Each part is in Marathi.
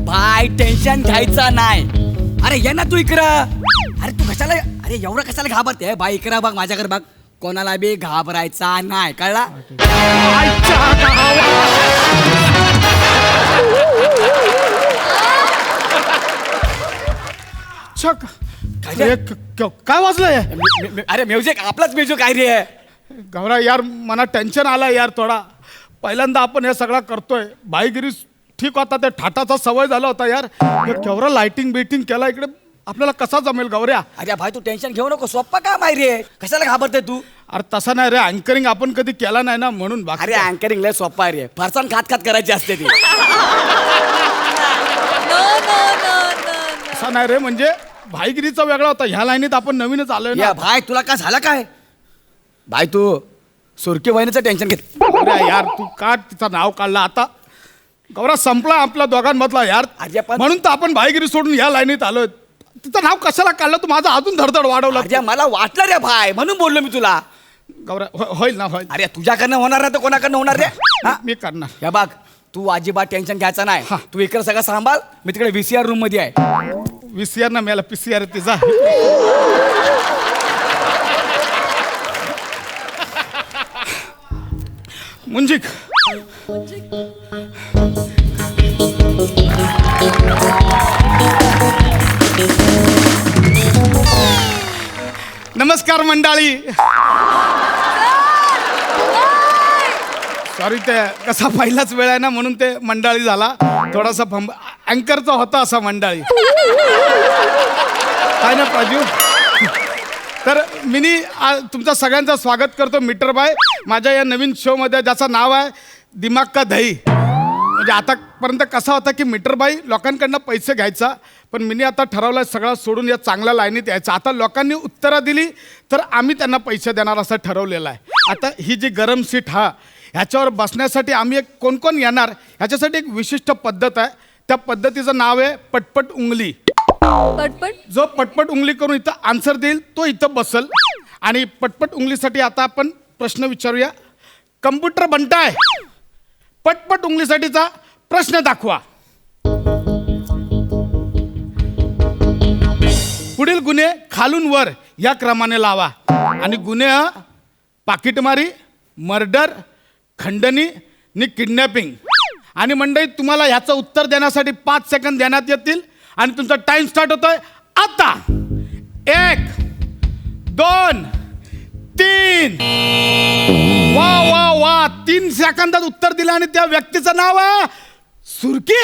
भाई टेन्शन घ्यायचं नाही. अरे ये ना तू इकडं. अरे तू कशाला अरे एवढं कशाला घाबरते बाई. इकडं बघ माझ्याकडे बघ. कोणाला बी घाबरायचा नाही कळला. काय वाजलंय? अरे म्युझिक आपलाच म्युझिक काय रे. गौरा यार मला टेन्शन आलं यार थोडा. पहिल्यांदा आपण हे सगळं करतोय. भाईगिरी ठीक होता, ते ठाटाचा सवय झाला होता यार. केवढा लाइटिंग बिटिंग केला इकडे. आपल्याला कसा जमेल गौऱ्या? अरे भाई तू टेन्शन घेऊ नको. सोप्पा काम आहे रे. कशाला घाबरते तू? अरे तसा नाही रे, अँकरिंग आपण कधी केला नाही ना म्हणून. अरे अँकरिंग लय सोप्पा आहे रे. फरसाण खात खात करायची असते ती. तसा नाही रे, म्हणजे भाईगिरीचा वेगळा होता. ह्या लाईनीत आपण नवीनच आलोय ना. या भाई तुला काय झालं काय? भाई तू सुरकी वहिनीचं टेन्शन घेत. अरे यार तू का तिचं नाव काढलं आता? गौरा संपला आपल्या दोघांमधला यार. अरे पण म्हणून तर आपण भाईगिरी सोडून ह्या लाईनीत आलोय. तिचं नाव कशाला काढलं तू? माझं अजून धडधड वाढवलं. अरे मला वाटलं रे भाई, म्हणून बोललो मी तुला. गौरा होईल ना, होईल. अरे तुझ्याकडनं होणार नाही तर कोणाकडनं होणार रे? हा? मी करणार. या बघ तू अजिबात टेन्शन घ्यायचं नाही. हा. तू इकडे सगळं सांभाळ. मी तिकडे VCR रूम मध्ये आहे. VCR ना मला PCR तिचा. मुंजिक नमस्कार मंडळी. सॉरी, ते कसा पहिलाच वेळ आहे ना म्हणून ते मंडळी झाला. थोडासा अँकरचा होता असा मंडळी. काय ना प्राजू. तर मिनी तुमचं सगळ्यांचं स्वागत करतो मीटर बाय माझ्या या नवीन शोमध्ये, ज्याचं नाव आहे दिमाग का दही. म्हणजे आतापर्यंत कसा होता की मीटर बाई लोकांकडनं पैसे घ्यायचा, पण मिनी आता ठरवलं सगळं सोडून या चांगल्या लाईनीत यायचं. आता लोकांनी उत्तरं दिली तर आम्ही त्यांना पैसे देणार असं ठरवलेलं आहे. आता ही जी गरम सीट ह्याच्यावर बसण्यासाठी आम्ही एक कोण कोण येणार ह्याच्यासाठी एक विशिष्ट पद्धत आहे. त्या पद्धतीचं नाव आहे पटपट उंगली. पटपट. जो पटपट उंगली करून इथं आन्सर देईल तो इथं बसल. आणि पटपट उंगलीसाठी आता आपण प्रश्न विचारूया. कम्प्युटर बनताय, पटपट उंगलीसाठीचा प्रश्न दाखवा. पुढील गुन्हे खालून वर या क्रमाने लावा. आणि गुन्हे पाकिटमारी, मर्डर, खंडणी आणि किडनॅपिंग. आणि मंडळी तुम्हाला ह्याचं उत्तर देण्यासाठी 5 सेकंद देण्यात येतील. आणि तुमचा टाइम स्टार्ट होतोय आता. 1 2 3. वा वा वा, 3 सेकंदात उत्तर दिलं. आणि त्या व्यक्तीचं नाव आहे सुरकी.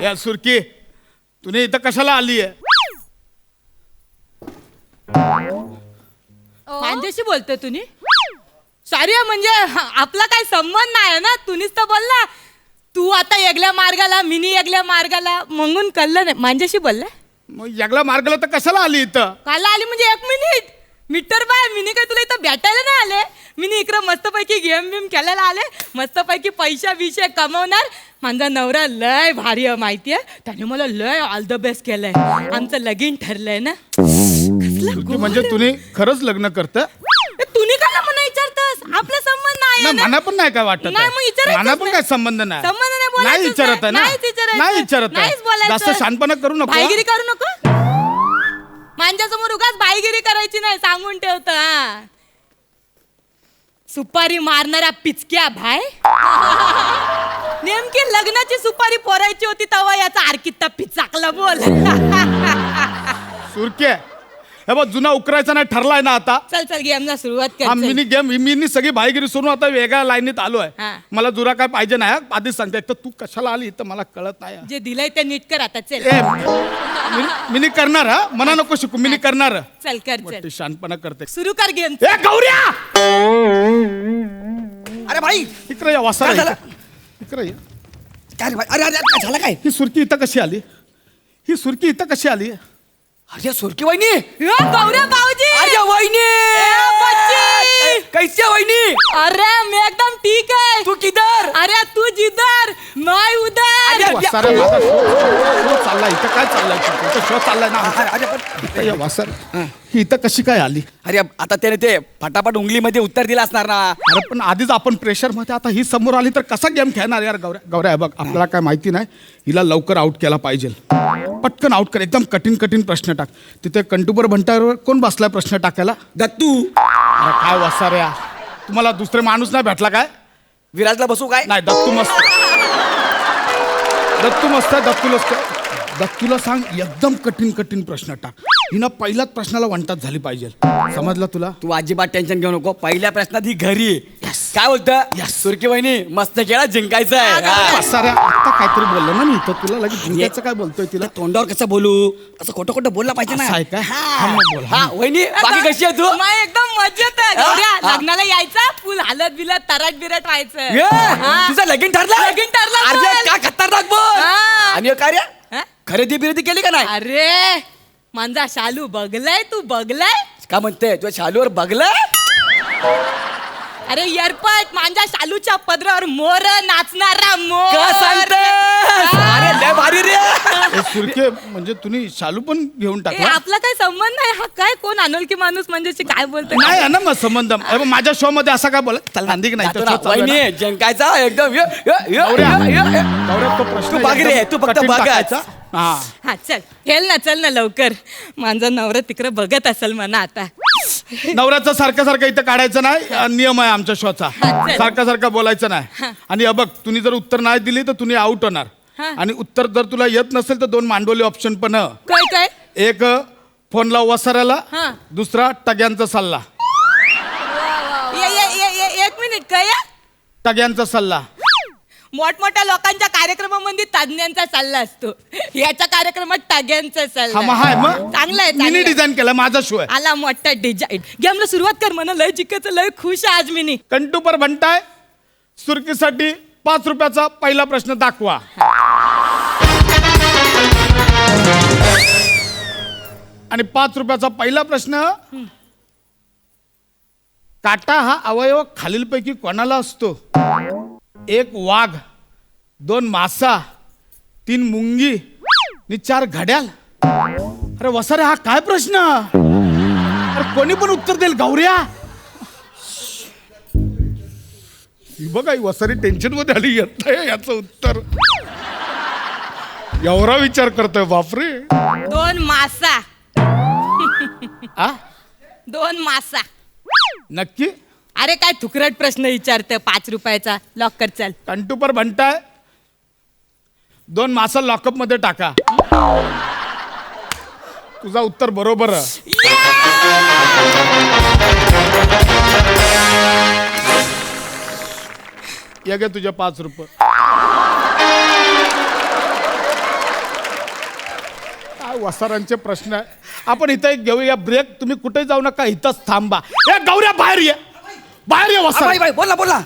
या सुरकी, तुम्ही इथं कशाला आली आहे? माझ्याशी बोलतोय तुम्ही? सॉरी म्हणजे आपला काही संबंध नाही ना. तुम्हीच तर बोलला तू आता एकल्या मार्गाला, मिनी एकल्या मार्गाला, म्हणून कळलं नाही. माझ्याशी बोलला. मग यागला मार्गला तर कशाला आली इथं? काला आली म्हणजे 1 मिनिट. मीटर बाय मिनी काय तुला इथं भेटायला नाही आले. मिनी इकडं मस्तपैकी गेम बिम खेळायला आले. मस्तपैकी पैसा विषय कमवणार. माझा नवरा लय भारी आहे माहितीये. त्याने मला लय ऑल द बेस्ट केलंय. आमचं लगीन ठरलंय ना. म्हणजे तुम्ही खरंच लग्न करता? तुम्ही काला म्हणा विचारतस? आपला संबंध नाही ना, ना. मला पण नाही काय वाटत. नाही, मग विचारायचंच मला पण नाही. काय संबंध नाही. संबंध नाही बोलायचंच नाही विचारत आहे ना. नाहीच विचारायचं. नाही विचारत आहे. नाहीच बोलायचं. जास्त शानपणा करू नको. भाईगिरी करू नको. माझ्यासमोर उगाच भाईगिरी करायची नाही, सांगून ठेवतो. सुपारी मारणाऱ्या पिचक्या भाई. नेमकी लग्नाची सुपारी पोरायची होती तेव्हा याचा आरकित्ता पिचाकला बोल. सुरके, हे बघ जुना उकरायचा नाही ठरलाय ना आता. चल चल गेमला सुरुवात हा कर. मिनी गेम, मिनी सगळी भाईगिरी सोडून आता वेगळ्या लाईनीत आलोय. हा. मला जुरा काय पाहिजे नाही. आधीच सांगते. तर तू कशाला आली तर मला कळत नाही. जे दिलंय ते नीट कर आता. चल मिनी करणार. हा मना नको शिकू. मिनी करणार. चल कर चल. शानपणा करते. सुरू कर गेम. ए गौऱ्या, अरे भाई इकडे या. वासा काय झालं? इकडे ये. काय रे भाई? अरे अरे काय झालं काय? ही सुरकी इथं कशी आली? ही सुरकी इथं कशी आली? अरे सुरकी वहिनी. गौऱ्या भाऊजी. अरे वहिनी बच्ची. कैसे वहिनी? अरे मी एकदम ठीक आहे. तू किधर? अरे तू जिधर मैं उधर. अरे, वासारे माझा शो चाललाय इथं काय चाललाय तुमचा शो चाललाय ना आमचा. अरे पण इथं ये वासर ही इथं कशी काय आली? अरे आता त्याने ते फटाफट उंगलीमध्ये उत्तर दिलं असणार ना. अरे पण आधीच आपण प्रेशर मध्ये आता ही समोर आली तर कसा गेम खेळणार यार गौऱ्या. गौऱ्या हे बघ आपल्याला काय माहिती नाही, हिला लवकर आउट केला पाहिजे. पटकन आउट कर, एकदम कठीण प्रश्न टाक. तिथे कंटूबर भंटारवर कोण बसलाय प्रश्न टाकायला? दत्तू. अरे काय वासाऱ्या, तुम्हाला दुसरे माणूस नाही भेटला काय? विराजला बसू काय? नाही दत्तू मस्त, दत्तू मस्त आहे. दत्तूला सांग एकदम कठीण प्रश्न टाक. हिनं पहिल्याच प्रश्नाला वंटात झाली पाहिजे. समजलं तुला? तू अजिबात टेन्शन घेऊ नको. पहिल्या प्रश्नात ही घरी आहे. काय बोलतं? सुरकी वहिनी मस्त खेळा, जिंकायचं आहे. हा. वासाऱ्या आता काहीतरी बोललो ना मी इथं तुला, लगेच जिंकायचं काय बोलतोय तिला? तोंडावर कसं बोलू? असं खोटं बोलला पाहिजे ना. असं आहे काय? हा. हा, मग बोल. हा, वहिनी बाकी कशी आहे तू? मैं एकदम मजेत आहे. हा? गौऱ्या, हा. लग्नाला यायचा, फुल हालत बिलत तरट बिरट व्हायचं. ये, हा. तुझं लगीन ठरलं? लगीन ठरलं, अरे चल. काय खतरनाक बोल. हा. आणि हे कार्य हा? खरेदी बिरेदी केली का नाही? अरे माझा शालू बघलाय तू? बघलाय? का म्हणते तुझ्या शालूवर बघलं? अरे येरपट, माझ्या शालूच्या पदरावर मोर नाचणारा मोर. का सांगतेस? अरे लय भारी रे. ए, सुरके म्हणजे तुम्ही शालू पण घेऊन ए, टाकला? आपला काय संबंध नाही. हा काय कोण अनोळखी माणूस म्हणजे काय बोलतोय? नाही आहे ना मग संबंध. अरे, माझ्या शो मध्ये असा काय बोलत चल नांदी नाही जातो ना. वहिनी जिंकायचा एकदम. तो प्रश्न तू बघ रे, एकदम तू फक्त कठीण बघ. टाकायचा. हा हा चल ना लवकर. माझा नवरा तिकडे बघत असेल म्हणा आता. नवऱ्याचं सारखं इथं काढायचं नाही, नियम आहे आमच्या शोचा. हा, चल. सारखं बोलायचं नाही. आणि हे बघ तुम्ही जर उत्तर नाही दिली तर तुम्ही आउट होणार. हा. आणि उत्तर जर तुला येत नसेल तर 2 मांडवली ऑप्शन पण आहे. काय एक फोन लाव वसाऱ्याला, हा. दुसरा टग्यांचा सल्ला. एक मिनिट काय? टग्यांचा सल्ला. मोठमोठ्या लोकांच्या कार्यक्रमामध्ये तज्ञांचा सल्ला असतो. याच्या कार्यक्रमात टाग्यांचा हा सल्ला. मग हाय मग चांगला आहे, मिनी चांगलं आहे. डिझाईन केला माझा शो आहे. आला मोठा डिझाईन. गेमला सुरुवात कर म्हणा. लय जिंकायचं, लय खुश आहे आज मिनी. कंटूपर भंटाय सुरकीसाठी 5 रुपयाचा पहिला प्रश्न दाखवा. आणि 5 रुपयाचा पहिला प्रश्न. काटा हा अवयव खालीलपैकी कोणाला असतो? 1 वाघ, 2 मासा, 3 मुंगी आणि 4 घड्याळ. अरे वसारे हा काय प्रश्न? अरे कोणी पण उत्तर देईल गौऱ्या. ही बघा ही वसारी टेन्शन मध्ये आली. येत नाही याचं उत्तर. एवढा विचार करतोय बापरे. 2 मासा. आ 2 मासा. नक्की? अरे काय थुकरट प्रश्न विचारते. 5 रुपयाचा लॉक कर चल. कंटूपर भंटाय 2 मासा लॉकअप मध्ये टाका. तुझा उत्तर बरोबर आहे. या घे तुझे 5 रुपये. काय वसारांचे प्रश्न आहे. आपण इथं एक घेऊया ब्रेक. तुम्ही कुठे जाऊ नका, इथंच थांबा. ए गौऱ्या बाहेर ये, बाहेर ये वसारा. बाई, बोल ना.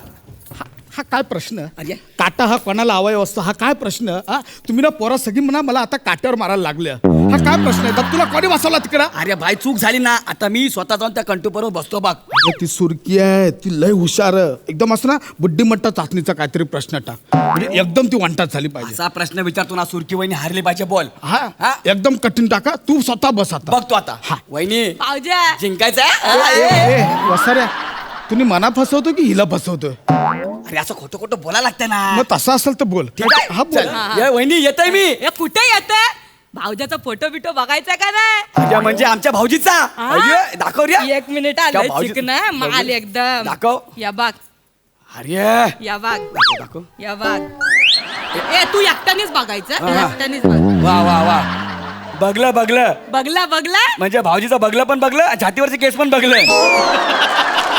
हा काय प्रश्न? अरे. काटा हा कोणाला अवयव असतो? हा काय प्रश्न? हा तुम्ही ना पोरा सगळी म्हणा मला आता काट्यावर मारायला लागले. हा काय प्रश्न आहे? तुला कोणी बसवला तिकडं? अरे भाई चूक झाली ना. आता मी स्वतः जाऊन त्या कंटूपरवर बसतो बघ. अरे ती सुरकी आहे, ती लय हुशार आहे. एकदम असं ना बुद्धिमत्ता चाचणीचा काहीतरी प्रश्न टाक. म्हणजे एकदम ती वांटात झाली पाहिजे. असा प्रश्न विचारतो ना. सुरकी वहिनी हारली पाहिजे. बोल. हा एकदम कठीण टाका. तू स्वतः बस आता. बघतो आता. हा. वहिनी पावजा. जिंकायचंय. वसाऱ्या तुम्ही मना फसवतो की हिला फसवतोय? अरे असं खोटं बोलायला लागतं ना. मग तसं असेल तर बोल. ठीक आहे. हा बोल. चल. ये वहिनी येतोय मी. ए कुठे येते? भाऊजाचा फोटो बिटो बघायचा का नाही? अरे म्हणजे आमच्या भाऊजीचा. हा? अय्यो, दाखव रे. 1 मिनिट त्या आलं भाऊजी- चिकन आहे. माल भाऊजी- एकदम. दाखव. या बाग. अरे या बाग. दाखव. या बाग. ए तू एकट्यानेच बघायचं. हा. एकट्यानेच बघ. वा बघलं बघला म्हणजे भाऊजीचं बघलं पण बघलं, छातीवरचे केस पण बघलं.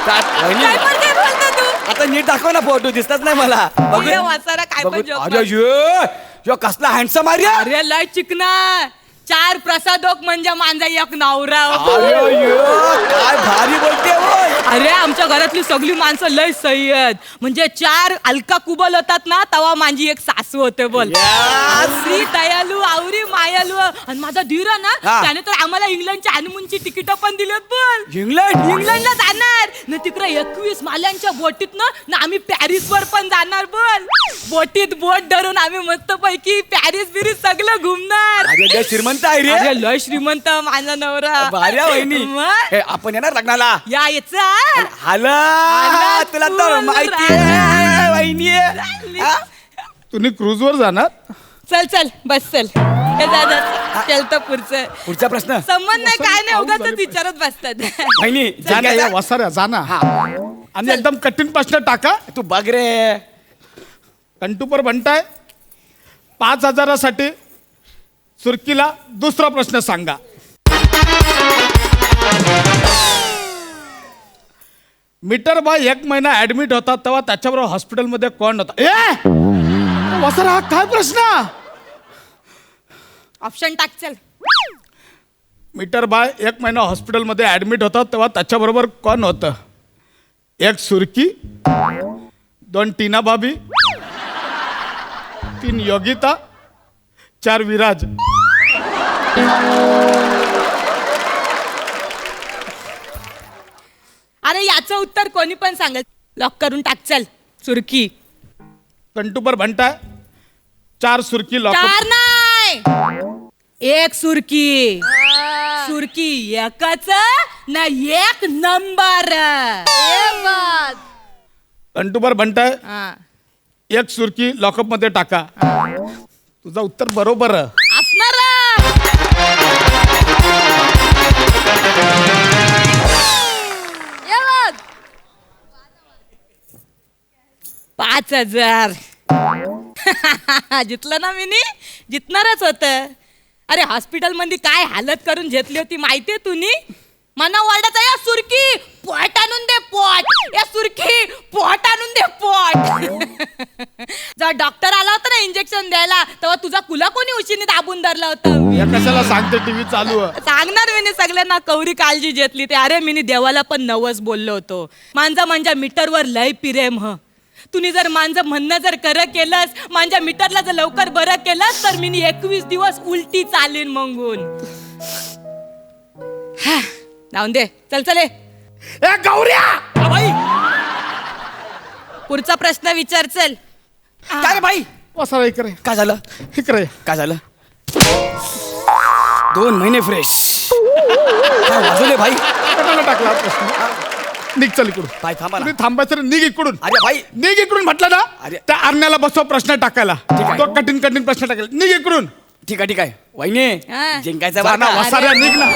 वहिनी, काय पण काय बोलतो तू? आता नीट दाखव ना फोटो. दिसतच नाही मला. बघू. ये वाचारा काय पण बघू. joke अरे यो कसला हँडसम आहे रे. अरे लय चिकना. 4 प्रसादोक म्हणजे माझा एक नवरा. काय भारी बोलते होय. अरे आमच्या घरातली सगळी माणसं लय सही आहेत. म्हणजे 4 अलका कुबल होतात ना तेव्हा माझी एक सासू होते बोल. श्री दयालू आवरी मायालू. आणि माझा धीरा ना त्याने तर आम्हाला इंग्लंडच्या हनीमूनची तिकीट पण दिलेत बोल. इंग्लंडला जाणार ना तिकडे 21 माल्यांच्या बोटीत ना आम्ही पॅरिस वर पण जाणार बोल. बोटीत बोट धरून आम्ही मस्त पैकी पॅरिस बिरीस सगळं घुमणार. अरे श्रीमंत आहे रे. अरे लय श्रीमंत माझा नवरा. भारी आहे वहिनी. मग? हे, आपण येणार लग्नाला. यायचा आला तुला तर माहिती आहे वहिनी. हा? तुम्ही क्रूजवर जाणार? चल चल बस चल. हे जा जा. चल तर पुढचा प्रश्न. संबंध नाही काय नाही उगाच विचारत बसतात. वहिनी जाना या वसाऱ्या जाना. आणि एकदम कठीण प्रश्न टाका. तू बघ रे. कंटूपर बनताय 5,000साठी सुरकीला दुसरा प्रश्न सांगा. मीटर बाय 1 महिना ऍडमिट होता तेव्हा त्याच्याबरोबर हॉस्पिटलमध्ये कोण होता? वसरा हा काय प्रश्न? ऑप्शन टाक चल. मीटर बाय 1 महिना हॉस्पिटलमध्ये ऍडमिट होता तेव्हा त्याच्याबरोबर कोण होतं? 1 सुरकी, 2 टीना भाभी, 3 योगिता, 4 विराज. अरे याचं उत्तर कोणी पण सांगेल. लॉक करून टाक चल. सुरकी. कंटूपर म्हणताय 4 सुरकी लॉक. 4 नाही 1 सुरकी. सुरकी एकच ना 1 नंबर. कंटूपर म्हणताय हा. 1 सुरकी लॉकअप मध्ये टाका. तुझं उत्तर बरोबर. असणार. 5,000. जितलं ना मी जितणारच होत. अरे हॉस्पिटल मध्ये काय हालत करून घेतली होती माहितीये तुनी. मना ओरडायचा या सुरकी पोट आणून दे पोट. या सुरकी पोट आणून दे पोट. जेव्हा डॉक्टर आला होता ना इंजेक्शन द्यायला तेव्हा तुझा कुला कोणी उशीने दाबून धरला होता. या कशाला सांगते टीव्ही चालू आहे. सांगणार मी सगळ्यांना कवरी काळजी घेतली ते. अरे मी देवाला पण नवस बोललो होतो. माझ्या मीटरवर लय प्रेम ह. तुम्ही जर माझं म्हणणं जर खरं केलंस माझ्या मीटरला जर लवकर बरं केलंस तर मी 21 दिवस उलटी चालेन मंगून. जाऊन दे चल चले. ए गौऱ्या बाई पुढचा प्रश्न विचार चल. काय रे बाई. वसारा इकडे काय झालं. इकडे. काय झालं. 2 महिने फ्रेश. काय वाजवले भाई. कशाला टाकला हा प्रश्न? निघ चल इकडून. भाई थांबा ना. तुम्ही थांबायचं रे, निघ इकडून. अरे भाई. निघ इकडून म्हटलं ना. अरे. त्या आरण्याला बसव प्रश्न टाकायला. आहे. तो कठीण प्रश्न टाकायला. निघ इकडून. ठीक आहे वहिनी हा. जिंकायचं जा बरं ना, का? वसाऱ्या निघ ना.